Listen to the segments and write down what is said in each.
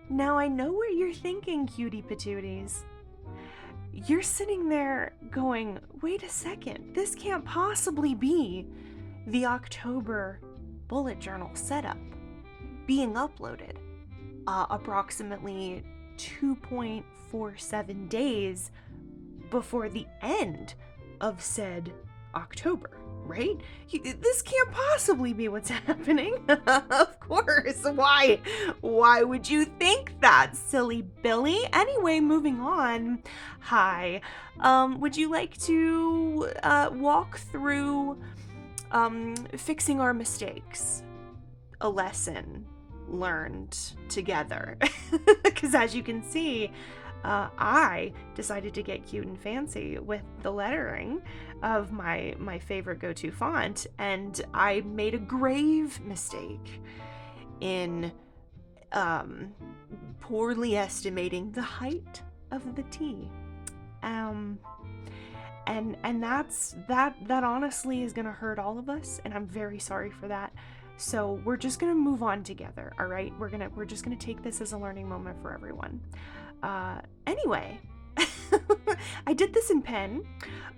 Now I know what you're thinking, cutie patooties. You're sitting there going, wait a second, this can't possibly be the October bullet journal setup being uploaded approximately 2.47 days before the end of said October, right? This can't possibly be what's happening. Of course. Why would you think that, silly Billy? Anyway, moving on. Hi. Would you like to walk through fixing our mistakes? A lesson learned together. Because as you can see, I decided to get cute and fancy with the lettering of my favorite go-to font, and I made a grave mistake in poorly estimating the height of the T. And that honestly is gonna hurt all of us, and I'm very sorry for that. So we're just gonna move on together, all right? We're just gonna take this as a learning moment for everyone. Anyway, I did this in pen,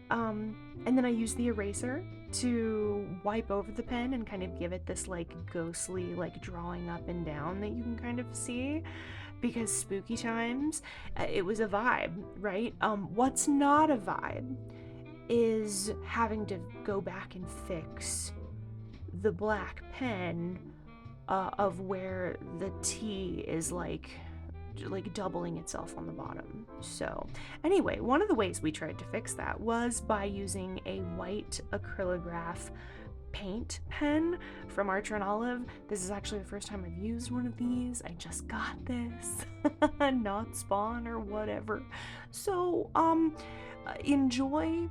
and then I used the eraser to wipe over the pen and kind of give it this like ghostly like drawing up and down that you can kind of see, because spooky times, it was a vibe, right? What's not a vibe is having to go back and fix the black pen of where the T is like doubling itself on the bottom. So anyway, one of the ways we tried to fix that was by using a white acrylograph paint pen from Archer and Olive. This is actually the first time I've used one of these. I just got this, not Spawn or whatever. So enjoy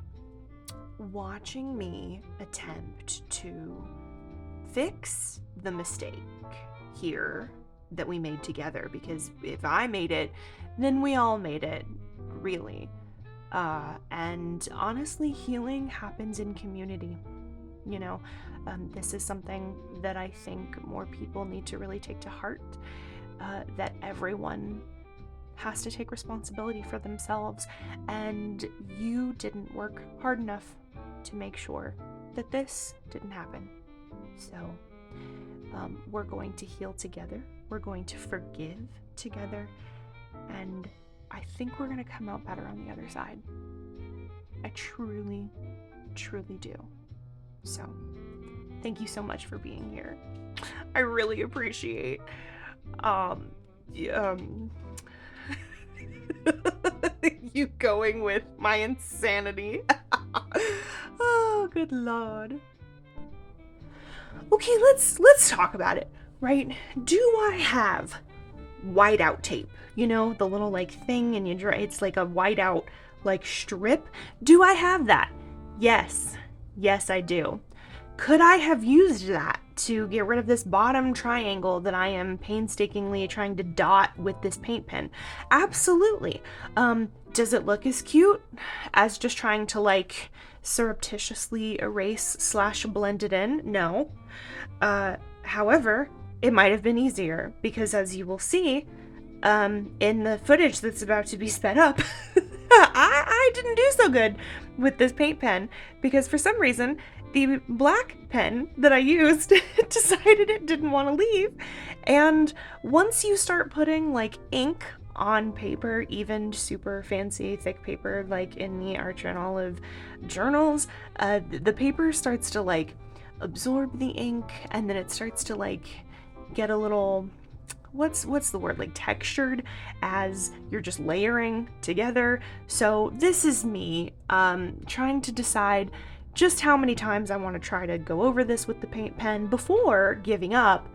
watching me attempt to fix the mistake here that we made together, because if I made it, then we all made it, really. And honestly, healing happens in community. You know, this is something that I think more people need to really take to heart, that everyone has to take responsibility for themselves, and you didn't work hard enough to make sure that this didn't happen. So we're going to heal together. We're going to forgive together. And I think we're going to come out better on the other side. I truly, truly do. So thank you so much for being here. I really appreciate you going with my insanity. Oh, good Lord. Okay, let's talk about it, right? Do I have whiteout tape? You know, the little like thing and you draw, it's like a whiteout like strip. Do I have that? Yes, I do. Could I have used that to get rid of this bottom triangle that I am painstakingly trying to dot with this paint pen? Absolutely. Does it look as cute as just trying to like surreptitiously erase / blend it in? No. However, it might have been easier, because as you will see in the footage that's about to be sped up, I didn't do so good with this paint pen, because for some reason the black pen that I used decided it didn't want to leave. And once you start putting like ink on paper, even super fancy thick paper like in the Archer and Olive journals, the paper starts to like absorb the ink, and then it starts to like get a little, what's the word, like textured as you're just layering together. So this is me trying to decide just how many times I want to try to go over this with the paint pen before giving up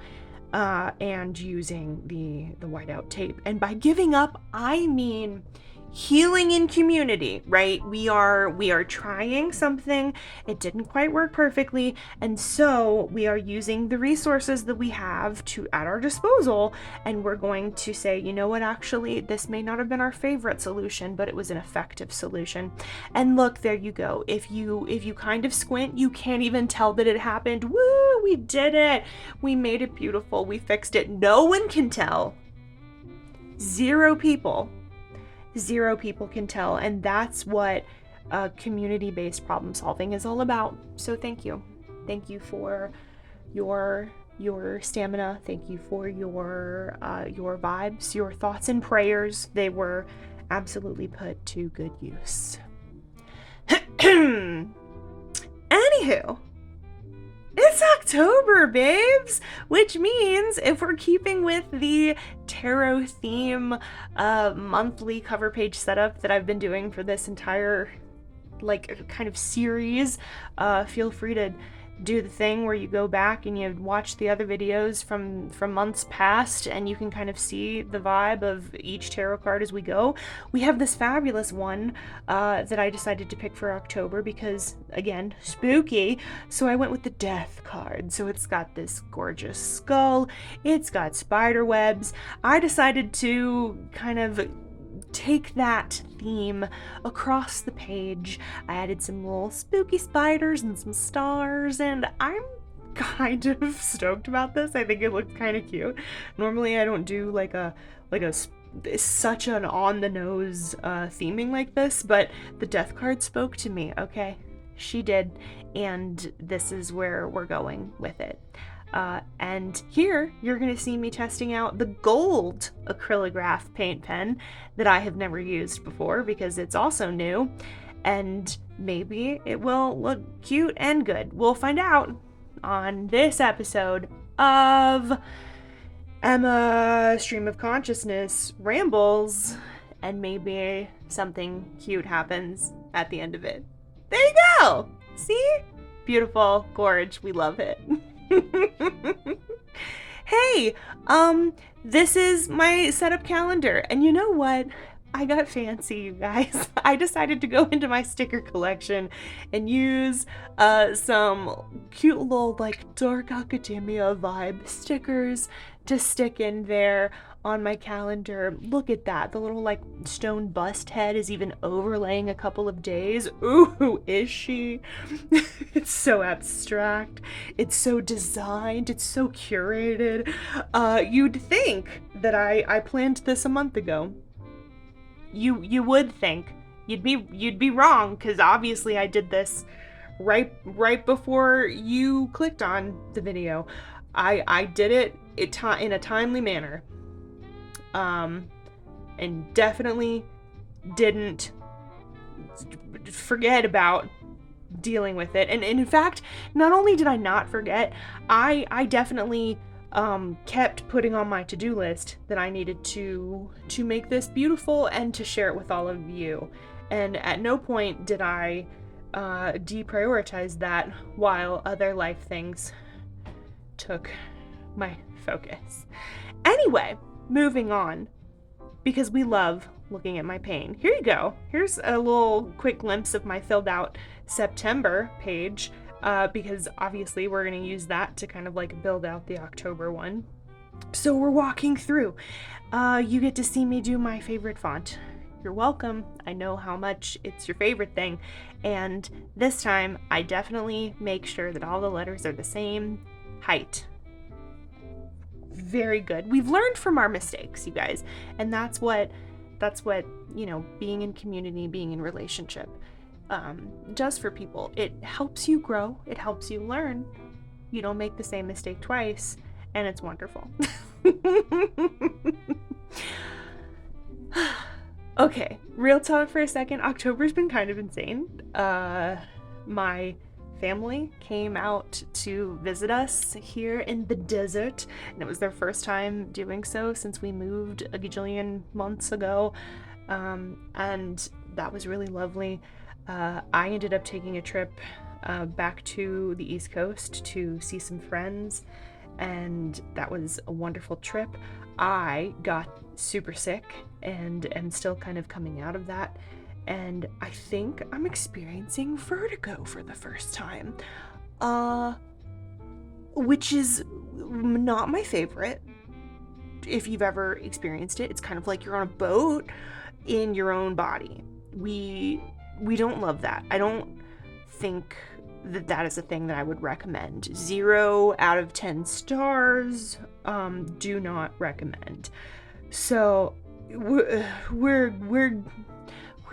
and using the whiteout tape. And by giving up, I mean healing in community, right? We are trying something. It didn't quite work perfectly, and so we are using the resources that we have at our disposal, and we're going to say, you know what, actually this may not have been our favorite solution, but it was an effective solution. And look, there you go. If you kind of squint, you can't even tell that it happened. Woo, we did it. We made it beautiful. We fixed it. No one can tell Zero people can tell, and that's what community-based problem solving is all about. So thank you for your stamina. Thank you for your vibes, your thoughts and prayers. They were absolutely put to good use. Anywho, it's October, babes, which means if we're keeping with the tarot theme monthly cover page setup that I've been doing for this entire kind of series, feel free to do the thing where you go back and you watch the other videos from months past, and you can kind of see the vibe of each tarot card as we go. We have this fabulous one that I decided to pick for October because, again, spooky. So I went with the Death card. So it's got this gorgeous skull. It's got spider webs. I decided to kind of take that theme across the page. I added some little spooky spiders and some stars, and I'm kind of stoked about this. I think it looks kind of cute. Normally I don't do such an on the nose theming like this, but the Death card spoke to me. Okay, she did, and this is where we're going with it. And here you're going to see me testing out the gold acrylograph paint pen that I have never used before because it's also new, and maybe it will look cute and good. We'll find out on this episode of Emma Stream of Consciousness Rambles, and maybe something cute happens at the end of it. There you go! See? Beautiful, gorge, we love it. Hey, this is my setup calendar, and you know what? I got fancy, you guys. I decided to go into my sticker collection and use some cute little dark academia vibe stickers to stick in there on my calendar. Look at that. The little stone bust head is even overlaying a couple of days. Ooh, who is she? It's so abstract. It's so designed. It's so curated. You'd think that I planned this a month ago. You would think. You'd be wrong, because obviously I did this right before you clicked on the video. I did it in a timely manner. And definitely didn't forget about dealing with it. And in fact, not only did I not forget, I definitely kept putting on my to-do list that I needed to make this beautiful and to share it with all of you. And at no point did I deprioritize that while other life things took my focus. Anyway, moving on, because we love looking at my pain. Here you go. Here's a little quick glimpse of my filled out September page, because obviously we're going to use that to kind of build out the October one. So we're walking through. You get to see me do my favorite font. You're welcome. I know how much it's your favorite thing. And this time I definitely make sure that all the letters are the same height. Very good. We've learned from our mistakes, you guys. And that's what, being in community, being in relationship, does for people. It helps you grow. It helps you learn. You don't make the same mistake twice, and it's wonderful. Okay, real talk for a second. October's been kind of insane. My family came out to visit us here in the desert, and it was their first time doing so since we moved a gajillion months ago, and that was really lovely. I ended up taking a trip back to the East Coast to see some friends, and that was a wonderful trip. I got super sick and am still kind of coming out of that. And I think I'm experiencing vertigo for the first time, which is not my favorite. If you've ever experienced it, it's kind of like you're on a boat in your own body. We don't love that. I don't think that is a thing that I would recommend. 0 out of 10 stars, do not recommend. So we're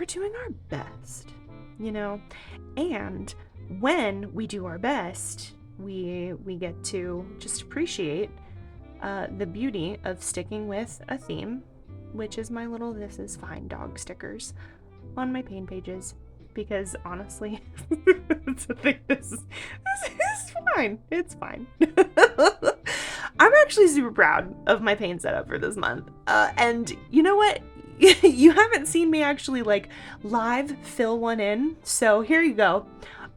doing our best, you know? And when we do our best, we get to just appreciate the beauty of sticking with a theme, which is my little "This Is Fine" dog stickers on my pain pages. Because honestly, it's a thing. This is fine. It's fine. I'm actually super proud of my pain setup for this month. And you know what? You haven't seen me actually like live fill one in. So here you go.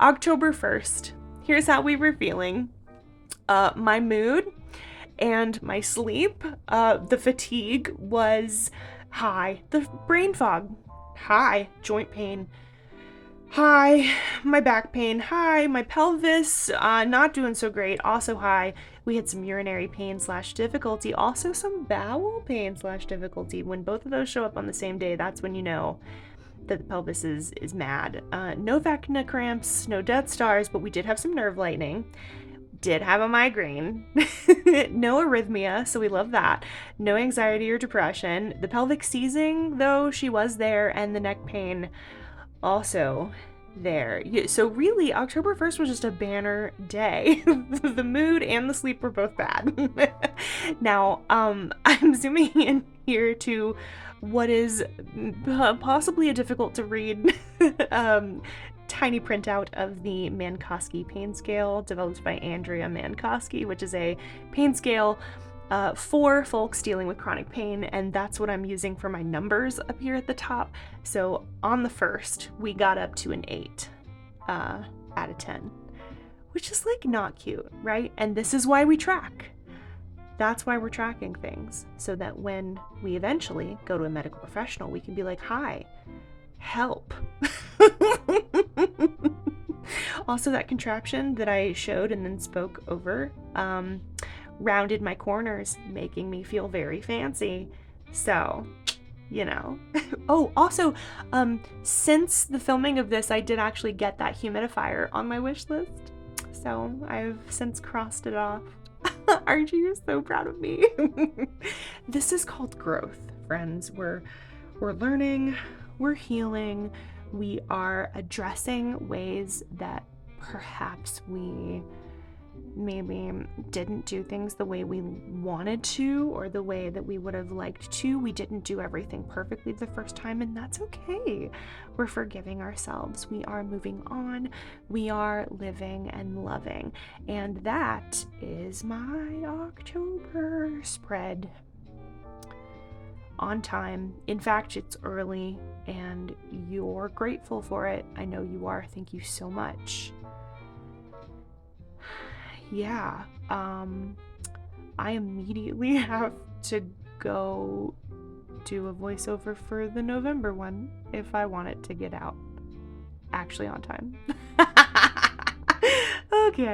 October 1st. Here's how we were feeling. My mood and my sleep, the fatigue was high. The brain fog, high. Joint pain, high. My back pain, high. My pelvis, not doing so great, also high. We had some urinary pain / difficulty, also some bowel pain / difficulty. When both of those show up on the same day, that's when you know that the pelvis is mad. No vagina cramps, no death stars, but we did have some nerve lightning. Did have a migraine. No arrhythmia, so we love that. No anxiety or depression. The pelvic seizing, though, she was there, and the neck pain also there. So really, October 1st was just a banner day. The mood and the sleep were both bad. Now, I'm zooming in here to what is possibly a difficult to read tiny printout of the Mankowski pain scale developed by Andrea Mankowski, which is a pain scale for folks dealing with chronic pain, and that's what I'm using for my numbers up here at the top. So on the 1st, we got up to an 8 out of 10, which is like not cute, right? And this is why we track. That's why we're tracking things, so that when we eventually go to a medical professional, we can be like, hi, help. Also, that contraption that I showed and then spoke over rounded my corners, making me feel very fancy. So, you know. Oh, also, since the filming of this, I did actually get that humidifier on my wish list. So I've since crossed it off. Aren't you so proud of me? This is called growth, friends. We're learning, we're healing, we are addressing ways that perhaps we maybe didn't do things the way we wanted to, or the way that we would have liked to. We didn't do everything perfectly the first time, and that's okay. We're forgiving ourselves. We are moving on. We are living and loving. And that is my October spread. On time. In fact, it's early, and you're grateful for it. I know you are. Thank you so much. Yeah, I immediately have to go do a voiceover for the November one if I want it to get out actually on time. Okay.